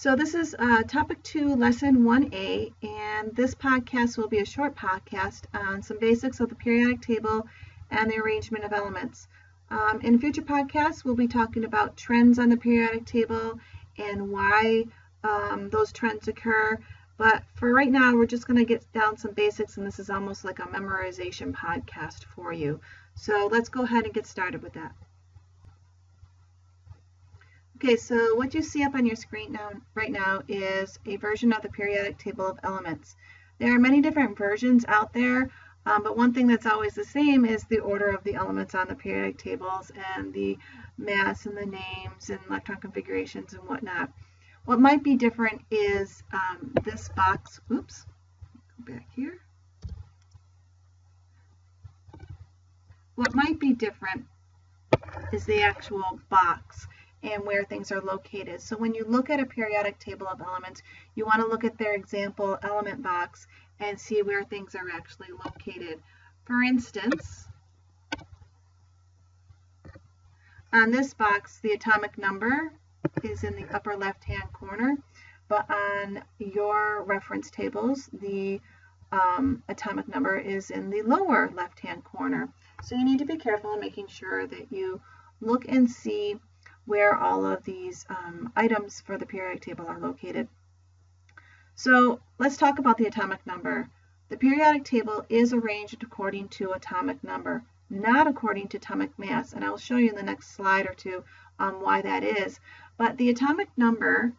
So this is Topic 2, Lesson 1A, and this podcast will be a short podcast on some basics of the periodic table and the arrangement of elements. In future podcasts, we'll be talking about trends on the periodic table and why those trends occur. But for right now, we're just going to get down some basics, and this is almost like a memorization podcast for you. So let's go ahead and get started with that. Okay, so what you see up on your screen right now is a version of the periodic table of elements. There are many different versions out there, but one thing that's always the same is the order of the elements on the periodic tables and the mass and the names and electron configurations and whatnot. What might be different is this box. Oops, go back here. What might be different is the actual box and where things are located. So when you look at a periodic table of elements, you want to look at their example element box and see where things are actually located. For instance, on this box, the atomic number is in the upper left-hand corner, but on your reference tables, the atomic number is in the lower left-hand corner. So you need to be careful in making sure that you look and see where all of these items for the periodic table are located. So let's talk about the atomic number. The periodic table is arranged according to atomic number, not according to atomic mass, and I will show you in the next slide or two why that is. But the atomic number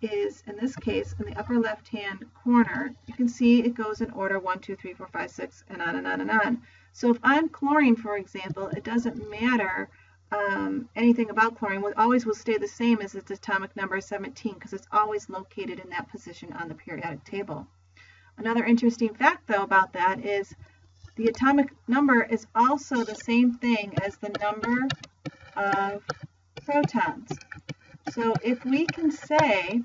is, in this case, in the upper left-hand corner. You can see it goes in order 1, 2, 3, 4, 5, 6, and on and on and on. So if I'm chlorine, for example, it doesn't matter anything about chlorine. What always will stay the same is its atomic number 17 because it's always located in that position on the periodic table. Another interesting fact, though, about that is the atomic number is also the same thing as the number of protons. So if we can say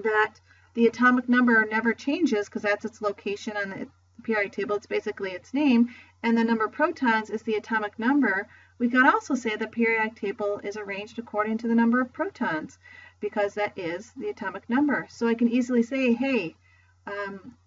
that the atomic number never changes because that's its location on the periodic table, it's basically its name, and the number of protons is the atomic number, we can also say the periodic table is arranged according to the number of protons because that is the atomic number. So I can easily say, hey,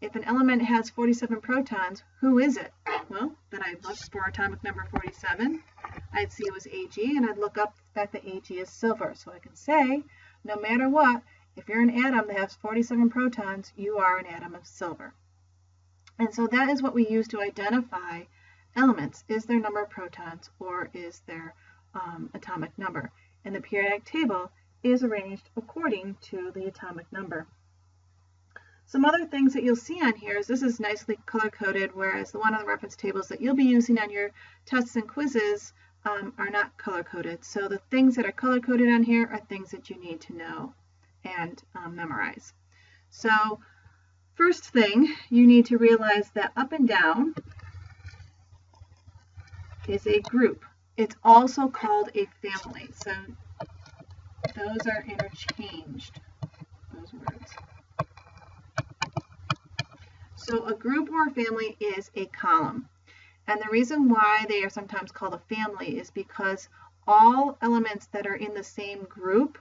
if an element has 47 protons, who is it? Well, then I'd look for atomic number 47. I'd see it was Ag, and I'd look up the fact that Ag is silver. So I can say, no matter what, if you're an atom that has 47 protons, you are an atom of silver. And so that is what we use to identify elements. Is their number of protons or is their atomic number? And the periodic table is arranged according to the atomic number. Some other things that you'll see on here is this is nicely color-coded, whereas the one on the reference tables that you'll be using on your tests and quizzes are not color-coded. So the things that are color-coded on here are things that you need to know and memorize. So first thing, you need to realize that up and down is a group. It's also called a family. So those are interchanged, those words. So a group or a family is a column. And the reason why they are sometimes called a family is because all elements that are in the same group,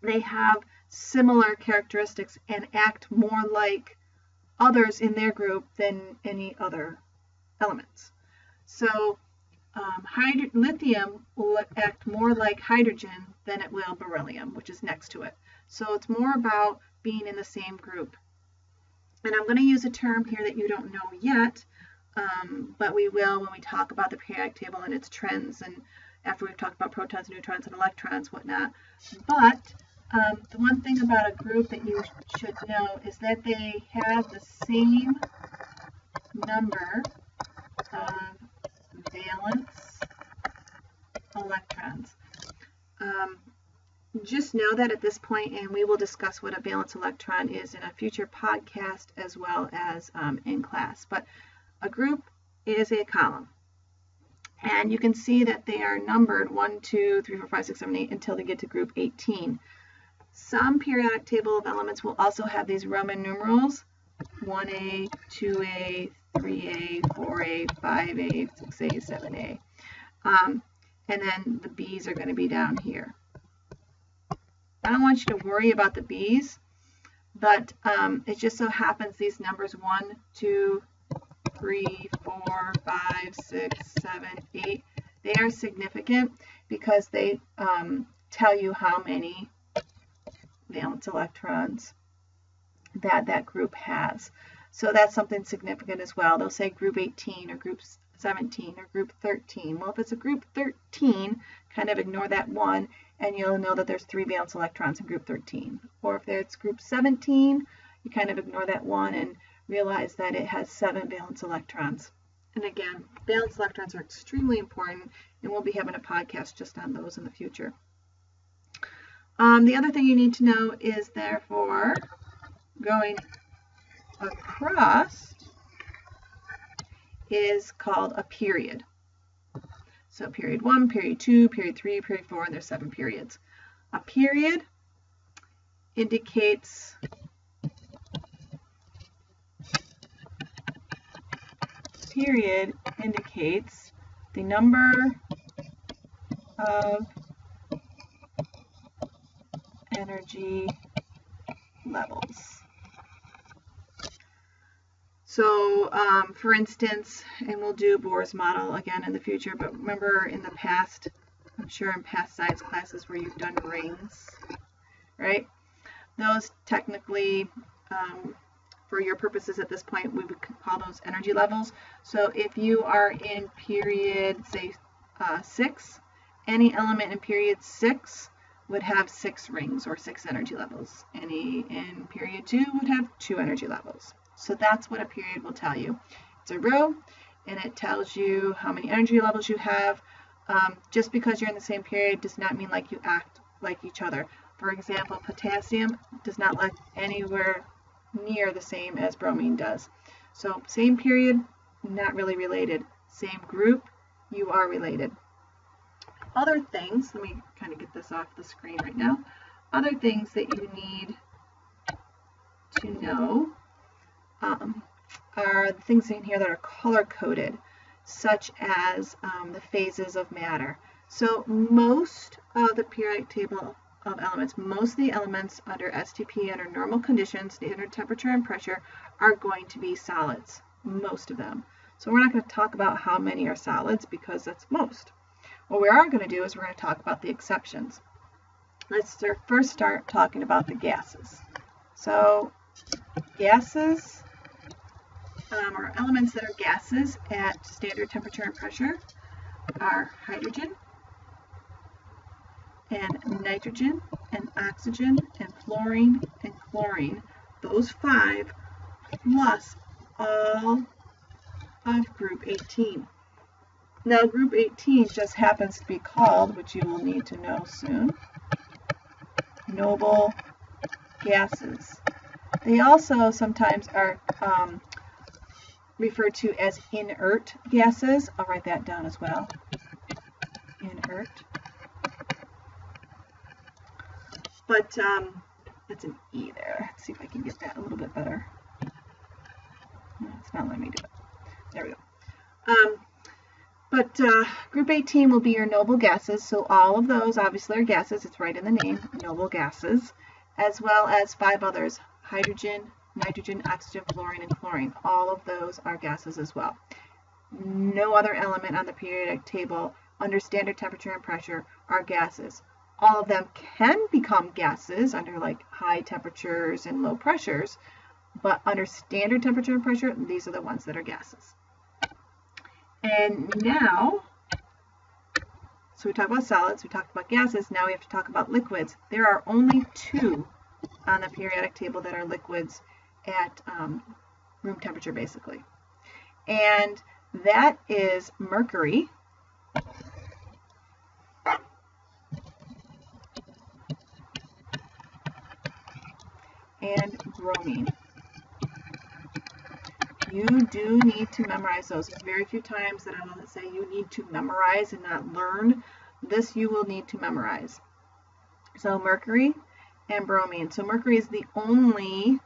they have similar characteristics and act more like others in their group than any other elements. So lithium will act more like hydrogen than it will beryllium, which is next to it. So it's more about being in the same group. And I'm going to use a term here that you don't know yet, but we will when we talk about the periodic table and its trends, and after we've talked about protons, neutrons, and electrons, whatnot. But the one thing about a group that you should know is that they have the same number of valence electrons. Just know that at this point, and we will discuss what a valence electron is in a future podcast as well as in class. But a group is a column. And you can see that they are numbered 1, 2, 3, 4, 5, 6, 7, 8 until they get to group 18. Some periodic table of elements will also have these Roman numerals, 1A, 2A, 3A, 4A, 5A, 6A, 7A. And then the B's are going to be down here. I don't want you to worry about the B's, but it just so happens these numbers 1, 2, 3, 4, 5, 6, 7, 8, they are significant because they tell you how many valence electrons that group has. So that's something significant as well. They'll say group 18 or group 17 or group 13. Well, if it's a group 13, kind of ignore that 1 and you'll know that there's 3 valence electrons in group 13. Or if it's group 17, you kind of ignore that 1 and realize that it has 7 valence electrons. And again, valence electrons are extremely important, and we'll be having a podcast just on those in the future. The other thing you need to know is, therefore, going across is called a period. So period 1, period 2, period 3, period 4, and there's 7 periods. A period indicates the number of energy levels. So, for instance, and we'll do Bohr's model again in the future, but remember in the past, I'm sure in past science classes where you've done rings, right? Those technically, for your purposes at this point, we would call those energy levels. So if you are in period, say, 6, any element in period 6 would have 6 rings or 6 energy levels. Any in period 2 would have 2 energy levels. So that's what a period will tell you. It's a row, and it tells you how many energy levels you have. Just because you're in the same period does not mean like you act like each other. For example, potassium does not look anywhere near the same as bromine does. So same period, not really related. Same group, you are related. Other things, let me kind of get this off the screen right now. Other things that you need to know are the things in here that are color-coded, such as the phases of matter. So most of the periodic table of elements, most of the elements under STP under normal conditions, standard temperature and pressure, are going to be solids, most of them. So we're not going to talk about how many are solids because that's most. What we are going to do is we're going to talk about the exceptions. Let's first start talking about the gases. So gases, or elements that are gases at standard temperature and pressure, are hydrogen and nitrogen and oxygen and fluorine and chlorine. Those 5 plus all of group 18. Now group 18 just happens to be called, which you will need to know soon, noble gases. They also sometimes are referred to as inert gases. I'll write that down as well. Inert. But that's an E there. Let's see if I can get that a little bit better. No, it's not letting me do it. There we go. But group 18 will be your noble gases. So all of those obviously are gases. It's right in the name, noble gases, as well as 5 others: hydrogen, nitrogen, oxygen, fluorine, and chlorine. All of those are gases as well. No other element on the periodic table under standard temperature and pressure are gases. All of them can become gases under like high temperatures and low pressures, but under standard temperature and pressure, these are the ones that are gases. And now, so we talked about solids, we talked about gases, now we have to talk about liquids. There are only 2 on the periodic table that are liquids at room temperature, basically. And that is mercury and bromine. You do need to memorize those. There's very few times that I will say you need to memorize and not learn. This you will need to memorize. So mercury and bromine. So mercury is the only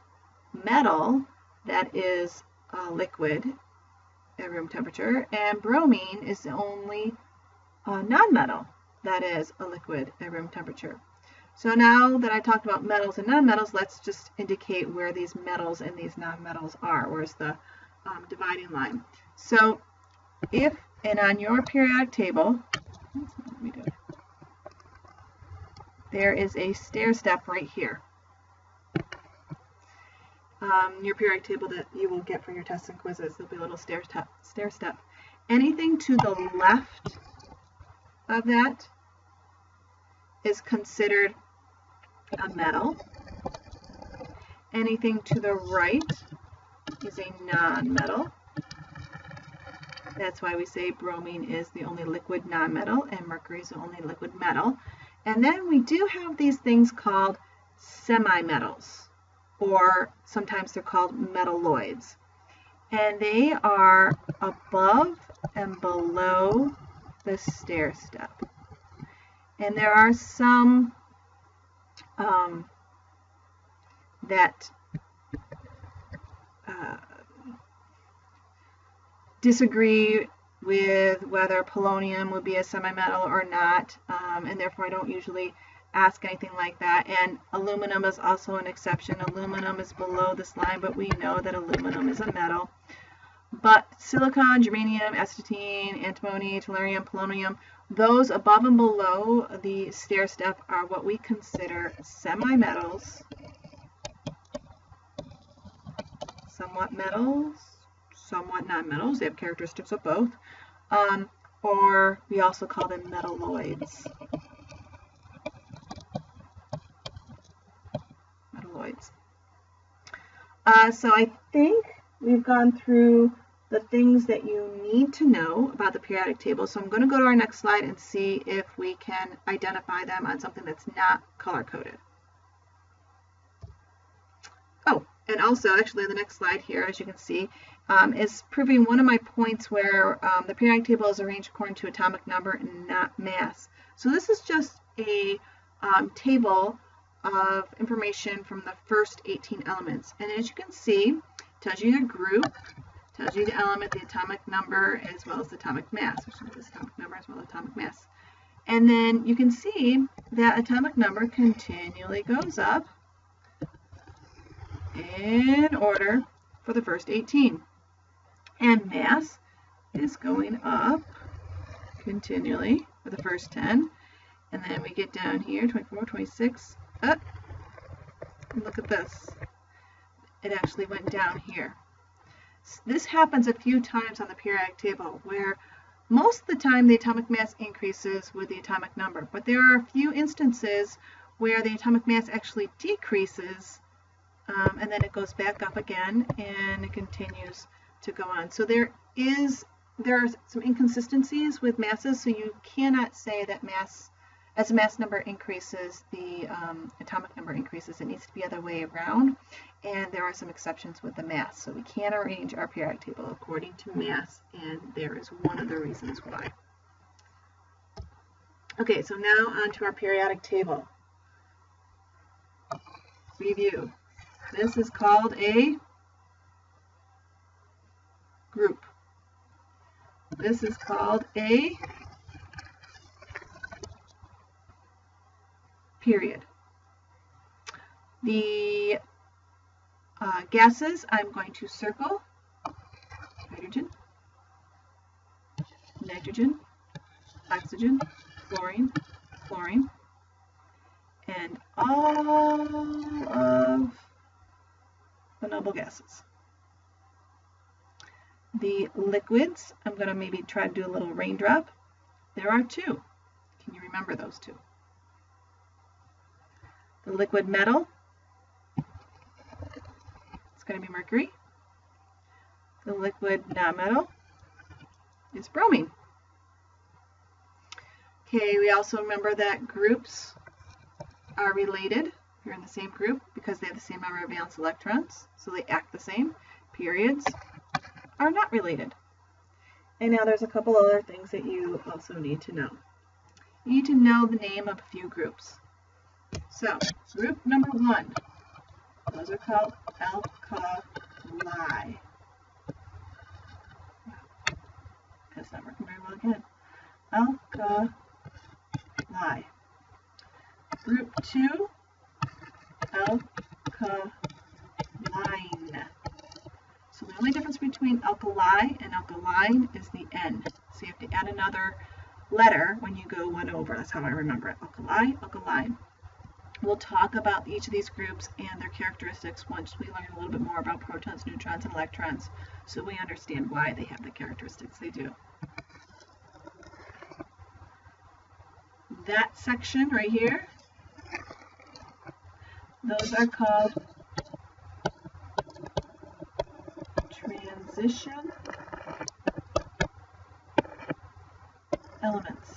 metal that is liquid at room temperature, and bromine is the only non-metal that is a liquid at room temperature. So now that I talked about metals and nonmetals, let's just indicate where these metals and these nonmetals are. Where's the dividing line? So if, and on your periodic table, there is a stair step right here. Your periodic table that you will get for your tests and quizzes, there'll be a little stair step. Anything to the left of that is considered a metal. Anything to the right is a non-metal. That's why we say bromine is the only liquid non-metal and mercury is the only liquid metal. And then we do have these things called semi-metals, or sometimes they're called metalloids. And they are above and below the stair step. And there are some that disagree with whether polonium would be a semi-metal or not, and therefore I don't usually ask anything like that. And aluminum is also an exception. Aluminum is below this line, but we know that aluminum is a metal. But silicon, germanium, astatine, antimony, tellurium, polonium, those above and below the stair step are what we consider semi-metals, somewhat metals, somewhat non-metals. They have characteristics of both. Or we also call them metalloids. So I think we've gone through the things that you need to know about the periodic table. So I'm going to go to our next slide and see if we can identify them on something that's not color-coded. Oh, and also actually the next slide here, as you can see, is proving one of my points where the periodic table is arranged according to atomic number and not mass. So this is just a table of information from the first 18 elements. And as you can see, it tells you your group, tells you the element, the atomic number, as well as the atomic mass, which is the atomic number as well as atomic mass. And then you can see that atomic number continually goes up in order for the first 18. And mass is going up continually for the first 10. And then we get down here, 24, 26, up. And look at this. It actually went down here. This happens a few times on the periodic table, where most of the time the atomic mass increases with the atomic number, but there are a few instances where the atomic mass actually decreases, and then it goes back up again, and it continues to go on. So there are some inconsistencies with masses, so you cannot say that mass, as the mass number increases, the atomic number increases. It needs to be the other way around, and there are some exceptions with the mass. So we can arrange our periodic table according to mass, and there is one of the reasons why. Okay, so now on to our periodic table. Review. This is called a group. This is called a period. The gases I'm going to circle: hydrogen, nitrogen, oxygen, fluorine, chlorine, and all of the noble gases. The liquids, I'm going to maybe try to do a little raindrop. There are two. Can you remember those two? The liquid metal, it's going to be mercury. The liquid nonmetal is bromine. Okay, we also remember that groups are related if you're in the same group because they have the same number of valence electrons, so they act the same. Periods are not related. And now there's a couple other things that you also need to know. You need to know the name of a few groups. So, group number 1, those are called alkali. That's not working very well again. Alkali. Group 2, alkaline. So the only difference between alkali and alkaline is the N. So you have to add another letter when you go one over. That's how I remember it. Alkali, alkaline. We'll talk about each of these groups and their characteristics once we learn a little bit more about protons, neutrons, and electrons, so we understand why they have the characteristics they do. That section right here, those are called transition elements.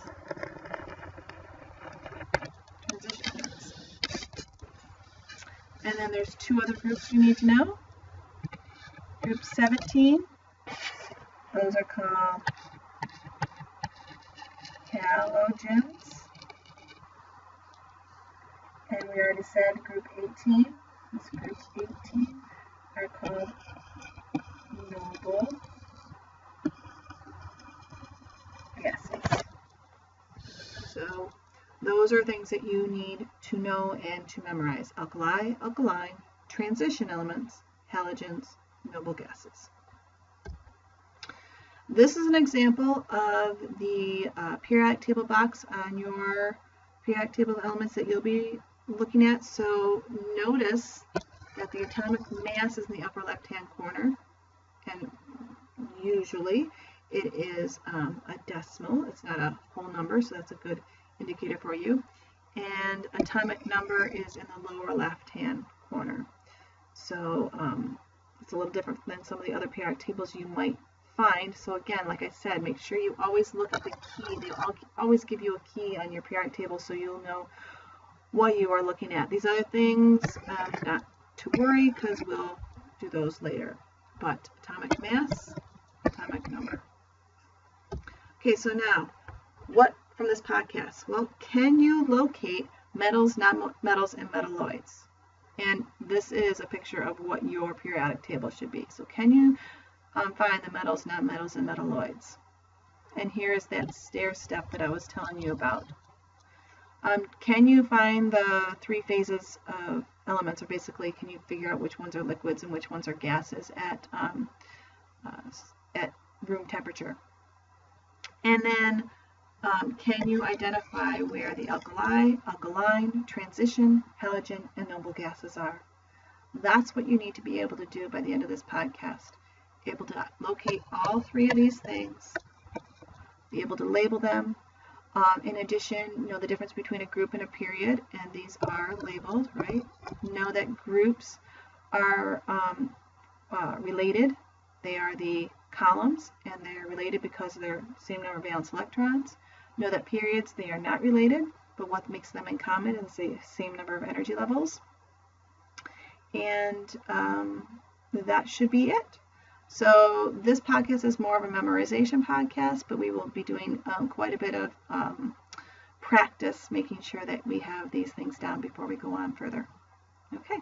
And then there's two other groups you need to know. Group 17, those are called halogens. And we already said group 18, this group 18 are called noble gases. So those are things that you need to know and to memorize. Alkali, alkaline, transition elements, halogens, noble gases. This is an example of the periodic table box on your periodic table of elements that you'll be looking at. So notice that the atomic mass is in the upper left-hand corner, and usually it is a decimal. It's not a whole number, so that's a good indicator for you. And atomic number is in the lower left-hand corner. So it's a little different than some of the other periodic tables you might find. So again, like I said, make sure you always look at the key. They always give you a key on your periodic table so you'll know what you are looking at. These other things, not to worry, because we'll do those later. But atomic mass, atomic number. Okay, so now, what from this podcast? Well, can you locate metals, nonmetals, and metalloids? And this is a picture of what your periodic table should be. So can you find the metals, nonmetals, and metalloids? And here's that stair step that I was telling you about. Can you find the three phases of elements, or basically can you figure out which ones are liquids and which ones are gases at room temperature? And then can you identify where the alkali, alkaline, transition, halogen, and noble gases are? That's what you need to be able to do by the end of this podcast. Able to locate all three of these things, be able to label them. In addition, know the difference between a group and a period, and these are labeled, right? Know that groups are related. They are the columns, and they're related because they're the same number of valence electrons. Know that periods, they are not related, but what makes them in common is the same number of energy levels. And that should be it. So this podcast is more of a memorization podcast, but we will be doing quite a bit of practice, making sure that we have these things down before we go on further. Okay.